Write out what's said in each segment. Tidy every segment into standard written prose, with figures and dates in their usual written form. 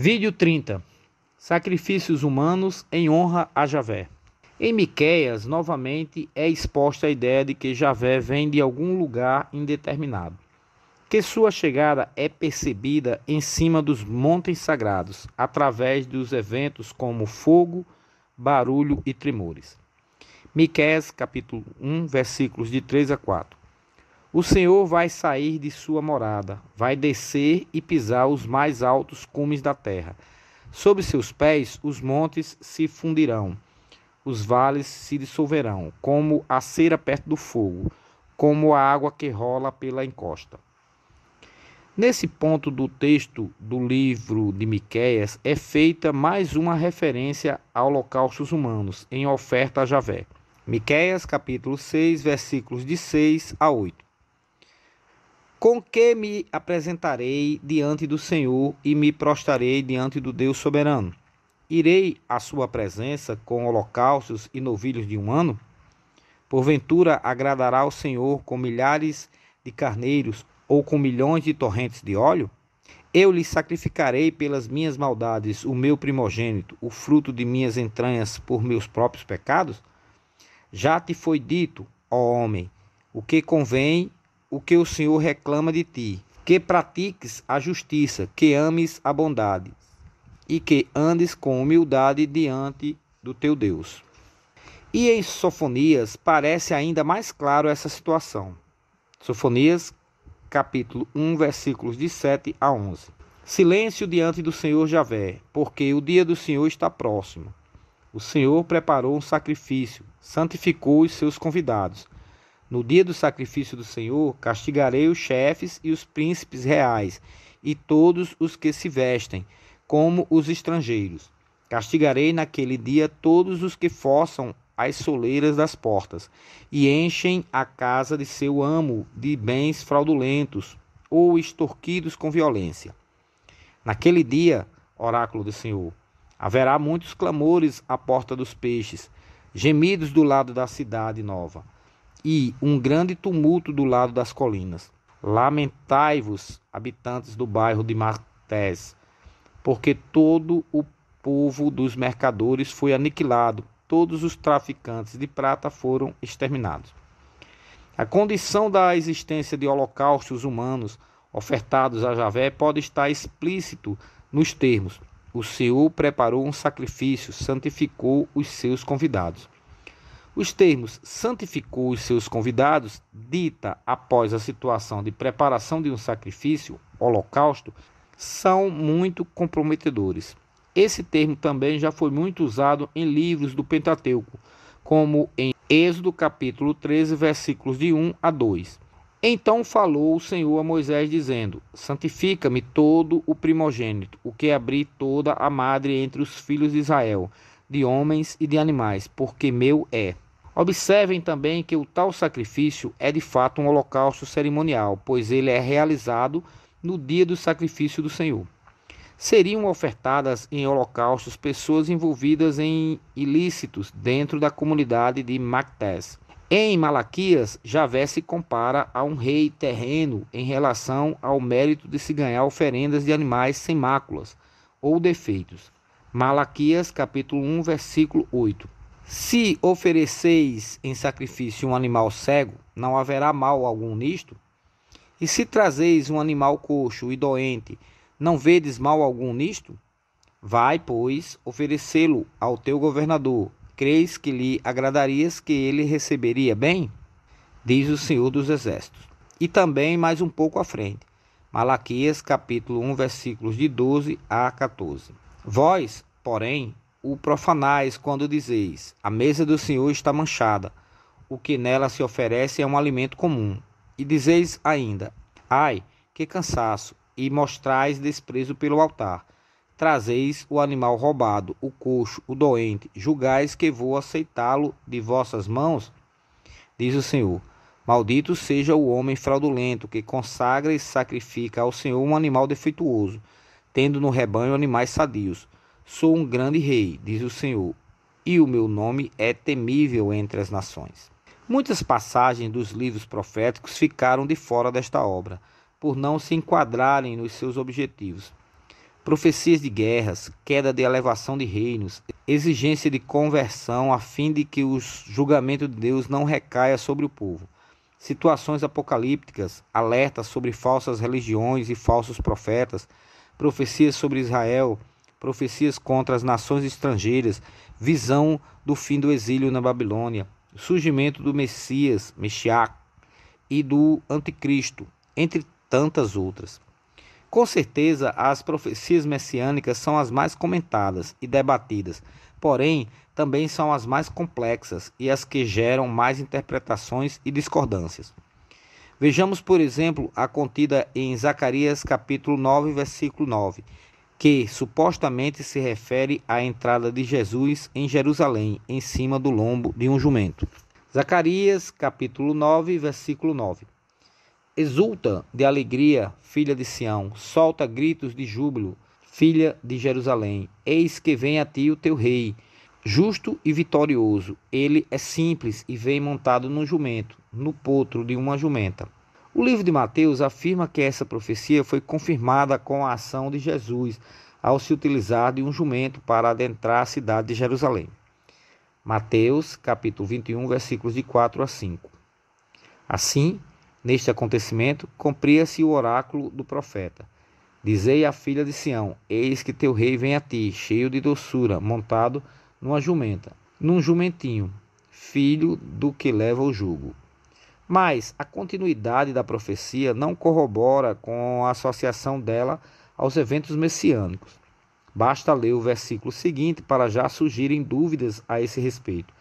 Vídeo 30. Sacrifícios humanos em honra a Javé. Em Miqueias, novamente, é exposta a ideia de que Javé vem de algum lugar indeterminado, que sua chegada é percebida em cima dos montes sagrados, através dos eventos como fogo, barulho e tremores. Miqueias, capítulo 1, versículos de 3 a 4. O Senhor vai sair de sua morada, vai descer e pisar os mais altos cumes da terra. Sob seus pés os montes se fundirão, os vales se dissolverão, como a cera perto do fogo, como a água que rola pela encosta. Nesse ponto do texto do livro de Miqueias é feita mais uma referência a holocaustos humanos em oferta a Javé. Miqueias, capítulo 6, versículos de 6 a 8. Com que me apresentarei diante do Senhor e me prostrarei diante do Deus soberano? Irei à sua presença com holocaustos e novilhos de um ano? Porventura agradará ao Senhor com milhares de carneiros ou com milhões de torrentes de óleo? Eu lhe sacrificarei pelas minhas maldades o meu primogênito, o fruto de minhas entranhas por meus próprios pecados? Já te foi dito, ó homem, o que convém, o que o Senhor reclama de ti, que pratiques a justiça, que ames a bondade e que andes com humildade diante do teu Deus. E em Sofonias parece ainda mais claro essa situação. Sofonias, capítulo 1, versículos de 7 a 11. Silêncio diante do Senhor Javé, porque o dia do Senhor está próximo. O Senhor preparou um sacrifício, santificou os seus convidados. No dia do sacrifício do Senhor, castigarei os chefes e os príncipes reais, e todos os que se vestem, como os estrangeiros. Castigarei naquele dia todos os que forçam as soleiras das portas, e enchem a casa de seu amo de bens fraudulentos, ou extorquidos com violência. Naquele dia, oráculo do Senhor, haverá muitos clamores à porta dos peixes, gemidos do lado da cidade nova, e um grande tumulto do lado das colinas. Lamentai-vos, habitantes do bairro de Matés, porque todo o povo dos mercadores foi aniquilado, todos os traficantes de prata foram exterminados. A condição da existência de holocaustos humanos ofertados a Javé pode estar explícito nos termos: o Senhor preparou um sacrifício, santificou os seus convidados. Os termos santificou os seus convidados, dita após a situação de preparação de um sacrifício, holocausto, são muito comprometedores. Esse termo também já foi muito usado em livros do Pentateuco, como em Êxodo capítulo 13, versículos de 1 a 2. Então falou o Senhor a Moisés, dizendo: santifica-me todo o primogênito, o que abrir toda a madre entre os filhos de Israel, de homens e de animais, porque meu é. Observem também que o tal sacrifício é de fato um holocausto cerimonial, pois ele é realizado no dia do sacrifício do Senhor. Seriam ofertadas em holocaustos pessoas envolvidas em ilícitos dentro da comunidade de Mactés. Em Malaquias, Javé se compara a um rei terreno em relação ao mérito de se ganhar oferendas de animais sem máculas ou defeitos. Malaquias capítulo 1, versículo 8. Se ofereceis em sacrifício um animal cego, não haverá mal algum nisto? E se trazeis um animal coxo e doente, não vedes mal algum nisto? Vai, pois, oferecê-lo ao teu governador. Creis que lhe agradarias, que ele receberia bem? Diz o Senhor dos Exércitos. E também mais um pouco à frente. Malaquias capítulo 1, versículos de 12 a 14. Vós, porém, o profanais quando dizeis: a mesa do Senhor está manchada, o que nela se oferece é um alimento comum. E dizeis ainda: ai, que cansaço! E mostrais desprezo pelo altar. Trazeis o animal roubado, o coxo, o doente, julgais que vou aceitá-lo de vossas mãos? Diz o Senhor: maldito seja o homem fraudulento que consagra e sacrifica ao Senhor um animal defeituoso, tendo no rebanho animais sadios. Sou um grande rei, diz o Senhor, e o meu nome é temível entre as nações. Muitas passagens dos livros proféticos ficaram de fora desta obra, por não se enquadrarem nos seus objetivos. profecias de guerras, queda de elevação de reinos, exigência de conversão a fim de que o julgamento de Deus não recaia sobre o povo. Situações apocalípticas, alertas sobre falsas religiões e falsos profetas, profecias sobre Israel, profecias contra as nações estrangeiras, visão do fim do exílio na Babilônia, surgimento do Messias, Meshiach, e do Anticristo, entre tantas outras. Com certeza, as profecias messiânicas são as mais comentadas e debatidas, porém, também são as mais complexas e as que geram mais interpretações e discordâncias. Vejamos, por exemplo, a contida em Zacarias capítulo 9, versículo 9, que supostamente se refere à entrada de Jesus em Jerusalém, em cima do lombo de um jumento. Zacarias capítulo 9, versículo 9. Exulta de alegria, filha de Sião, solta gritos de júbilo, filha de Jerusalém. Eis que vem a ti o teu rei, justo e vitorioso. Ele é simples e vem montado num jumento, no potro de uma jumenta. O livro de Mateus afirma que essa profecia foi confirmada com a ação de Jesus ao se utilizar de um jumento para adentrar a cidade de Jerusalém. Mateus, capítulo 21, versículos de 4 a 5. Assim, neste acontecimento, cumpria-se o oráculo do profeta. Dizei à filha de Sião, eis que teu rei vem a ti, cheio de doçura, montado numa jumenta, num jumentinho, filho do que leva o jugo. Mas a continuidade da profecia não corrobora com a associação dela aos eventos messiânicos. Basta ler o versículo seguinte para já surgirem dúvidas a esse respeito.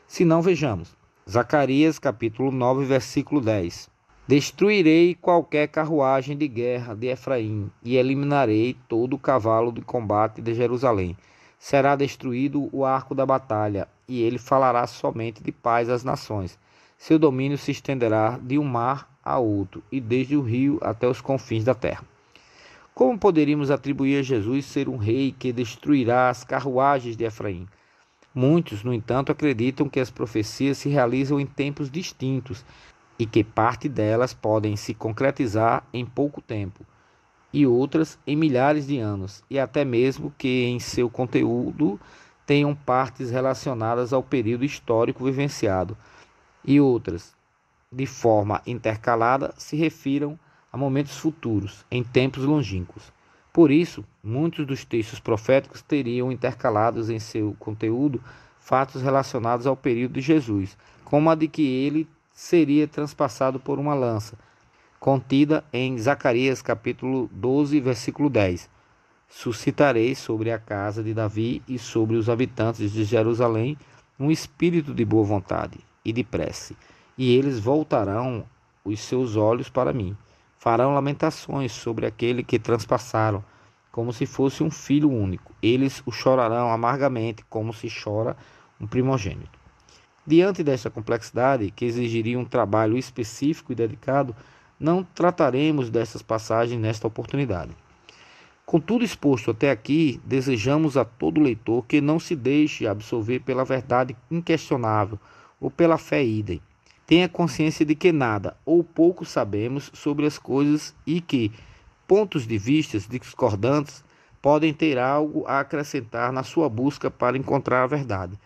Se não, vejamos. Zacarias capítulo 9, versículo 10. Destruirei qualquer carruagem de guerra de Efraim e eliminarei todo o cavalo de combate de Jerusalém. Será destruído o arco da batalha e ele falará somente de paz às nações. Seu domínio se estenderá de um mar a outro e desde o rio até os confins da terra. Como poderíamos atribuir a Jesus ser um rei que destruirá as carruagens de Efraim? Muitos, no entanto, acreditam que as profecias se realizam em tempos distintos e que parte delas podem se concretizar em pouco tempo e outras em milhares de anos, e até mesmo que em seu conteúdo tenham partes relacionadas ao período histórico vivenciado e outras, de forma intercalada, se refiram a momentos futuros, em tempos longínquos. Por isso, muitos dos textos proféticos teriam intercalados em seu conteúdo fatos relacionados ao período de Jesus, como a de que ele seria transpassado por uma lança, contida em Zacarias capítulo 12, versículo 10. Suscitarei sobre a casa de Davi e sobre os habitantes de Jerusalém um espírito de boa vontade e de prece, e eles voltarão os seus olhos para mim. Farão lamentações sobre aquele que transpassaram, como se fosse um filho único. Eles o chorarão amargamente, como se chora um primogênito. Diante desta complexidade, que exigiria um trabalho específico e dedicado, não trataremos dessas passagens nesta oportunidade. Com tudo exposto até aqui, desejamos a todo leitor que não se deixe absorver pela verdade inquestionável ou pela fé idem. Tenha consciência de que nada ou pouco sabemos sobre as coisas e que pontos de vista discordantes podem ter algo a acrescentar na sua busca para encontrar a verdade.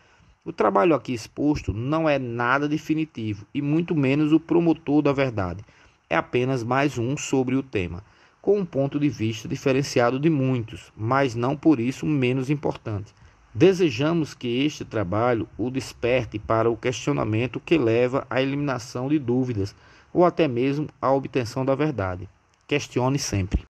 O trabalho aqui exposto não é nada definitivo e muito menos o promotor da verdade. É apenas mais um sobre o tema, com um ponto de vista diferenciado de muitos, mas não por isso menos importante. Desejamos que este trabalho o desperte para o questionamento que leva à eliminação de dúvidas ou até mesmo à obtenção da verdade. Questione sempre.